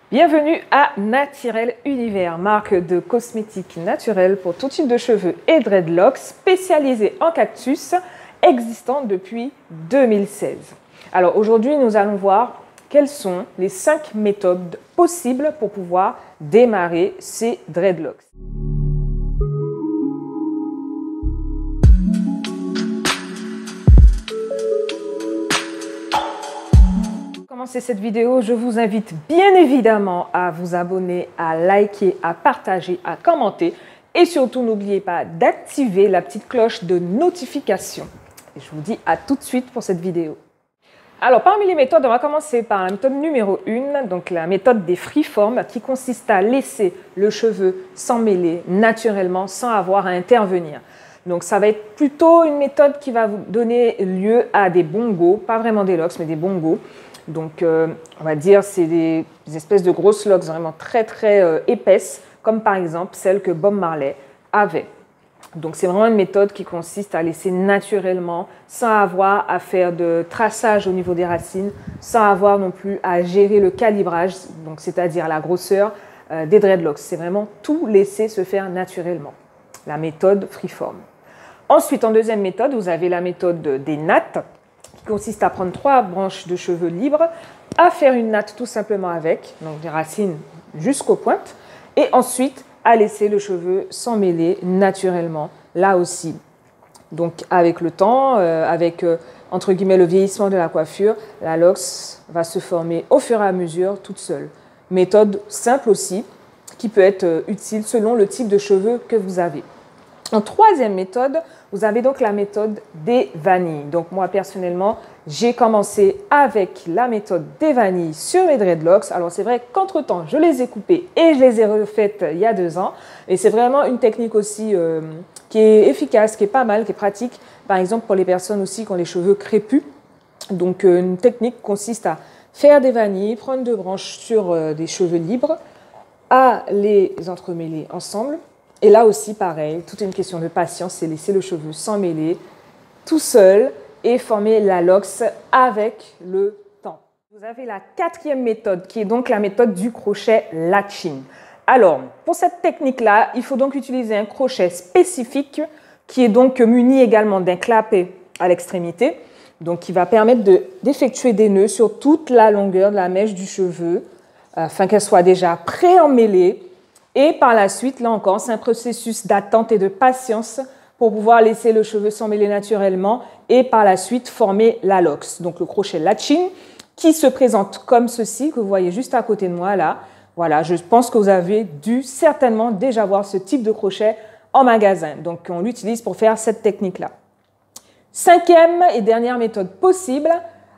Bienvenue à Naturel Univers, marque de cosmétiques naturels pour tout type de cheveux et dreadlocks, spécialisée en cactus, existant depuis 2016. Alors aujourd'hui, nous allons voir quelles sont les 5 méthodes possibles pour pouvoir démarrer ces dreadlocks. Commencer cette vidéo, je vous invite bien évidemment à vous abonner, à liker, à partager, à commenter et surtout n'oubliez pas d'activer la petite cloche de notification. Et je vous dis à tout de suite pour cette vidéo. Alors parmi les méthodes, on va commencer par la méthode numéro 1, donc la méthode des freeform qui consiste à laisser le cheveu s'emmêler naturellement sans avoir à intervenir. Donc ça va être plutôt une méthode qui va vous donner lieu à des bongos, pas vraiment des locks mais des bongos. Donc, on va dire c'est des espèces de grosses locks vraiment très épaisses, comme par exemple celle que Bob Marley avait. Donc, c'est vraiment une méthode qui consiste à laisser naturellement, sans avoir à faire de traçage au niveau des racines, sans avoir non plus à gérer le calibrage, donc c'est-à-dire la grosseur des dreadlocks. C'est vraiment tout laisser se faire naturellement, la méthode freeform. Ensuite, en deuxième méthode, vous avez la méthode des nattes, consiste à prendre 3 branches de cheveux libres, à faire une natte tout simplement avec, donc des racines jusqu'aux pointes, et ensuite à laisser le cheveu s'emmêler naturellement, là aussi. Donc avec le temps, avec entre guillemets le vieillissement de la coiffure, la locks va se former au fur et à mesure toute seule. Méthode simple aussi, qui peut être utile selon le type de cheveux que vous avez. En troisième méthode, vous avez donc la méthode des vanilles. Donc moi personnellement, j'ai commencé avec la méthode des vanilles sur mes dreadlocks. Alors c'est vrai qu'entre-temps, je les ai coupées et je les ai refaites il y a 2 ans. Et c'est vraiment une technique aussi qui est efficace, qui est pas mal, qui est pratique. Par exemple pour les personnes aussi qui ont les cheveux crépus. Donc une technique consiste à faire des vanilles, prendre 2 branches sur des cheveux libres, à les entremêler ensemble. Et là aussi, pareil, toute une question de patience, c'est laisser le cheveu s'emmêler tout seul et former la locks avec le temps. Vous avez la 4e méthode qui est donc la méthode du crochet latching. Alors, pour cette technique-là, il faut donc utiliser un crochet spécifique qui est donc muni également d'un clapet à l'extrémité, donc qui va permettre d'effectuer des nœuds sur toute la longueur de la mèche du cheveu afin qu'elle soit déjà pré-emmêlée. Et par la suite, là encore, c'est un processus d'attente et de patience pour pouvoir laisser le cheveu s'emmêler naturellement et par la suite former la locks. Donc le crochet latching qui se présente comme ceci, que vous voyez juste à côté de moi là. Voilà, je pense que vous avez dû certainement déjà voir ce type de crochet en magasin. Donc on l'utilise pour faire cette technique-là. 5e et dernière méthode possible,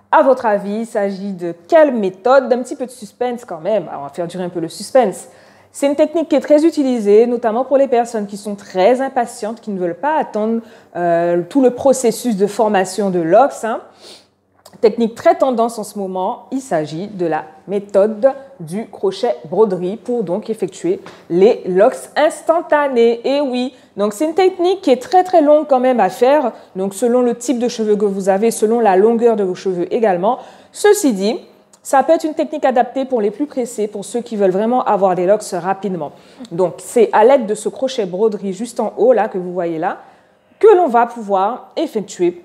à votre avis, il s'agit de quelle méthode? D'un petit peu de suspense quand même, alors on va faire durer un peu le suspense. C'est une technique qui est très utilisée, notamment pour les personnes qui sont très impatientes, qui ne veulent pas attendre tout le processus de formation de locks. Technique très tendance en ce moment, il s'agit de la méthode du crochet broderie pour donc effectuer les locks instantanés. Et oui, donc c'est une technique qui est très longue quand même à faire, donc selon le type de cheveux que vous avez, selon la longueur de vos cheveux également. Ceci dit, ça peut être une technique adaptée pour les plus pressés, pour ceux qui veulent vraiment avoir des locks rapidement. Donc, c'est à l'aide de ce crochet broderie juste en haut, là, que vous voyez là, que l'on va pouvoir effectuer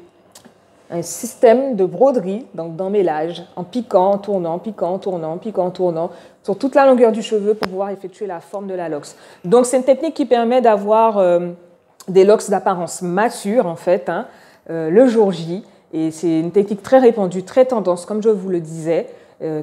un système de broderie, donc d'emmêlage, en piquant, en tournant, piquant, en tournant, piquant, en tournant, sur toute la longueur du cheveu pour pouvoir effectuer la forme de la locks. Donc, c'est une technique qui permet d'avoir des locks d'apparence mature, en fait, le jour J. Et c'est une technique très répandue, très tendance, comme je vous le disais,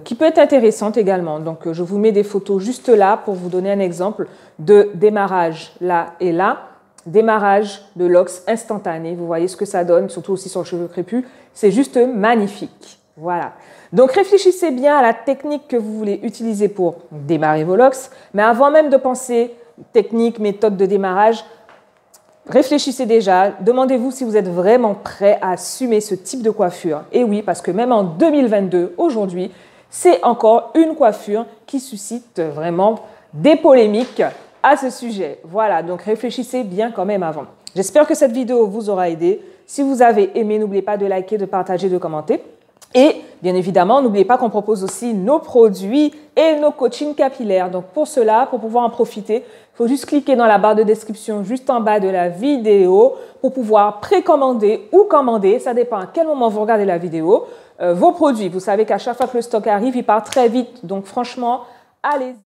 qui peut être intéressante également. Donc, je vous mets des photos juste là pour vous donner un exemple de démarrage là et là. Démarrage de locks instantané. Vous voyez ce que ça donne, surtout aussi sur le cheveu crépus. C'est juste magnifique. Voilà. Donc, réfléchissez bien à la technique que vous voulez utiliser pour démarrer vos locks. Mais avant même de penser technique, méthode de démarrage, réfléchissez déjà, demandez-vous si vous êtes vraiment prêt à assumer ce type de coiffure. Et oui, parce que même en 2022, aujourd'hui, c'est encore une coiffure qui suscite vraiment des polémiques à ce sujet. Voilà, donc réfléchissez bien quand même avant. J'espère que cette vidéo vous aura aidé. Si vous avez aimé, n'oubliez pas de liker, de partager, de commenter. Et bien évidemment, n'oubliez pas qu'on propose aussi nos produits et nos coachings capillaires. Donc pour cela, pour pouvoir en profiter, il faut juste cliquer dans la barre de description juste en bas de la vidéo pour pouvoir précommander ou commander, ça dépend à quel moment vous regardez la vidéo, vos produits. Vous savez qu'à chaque fois que le stock arrive, il part très vite. Donc franchement, allez-y.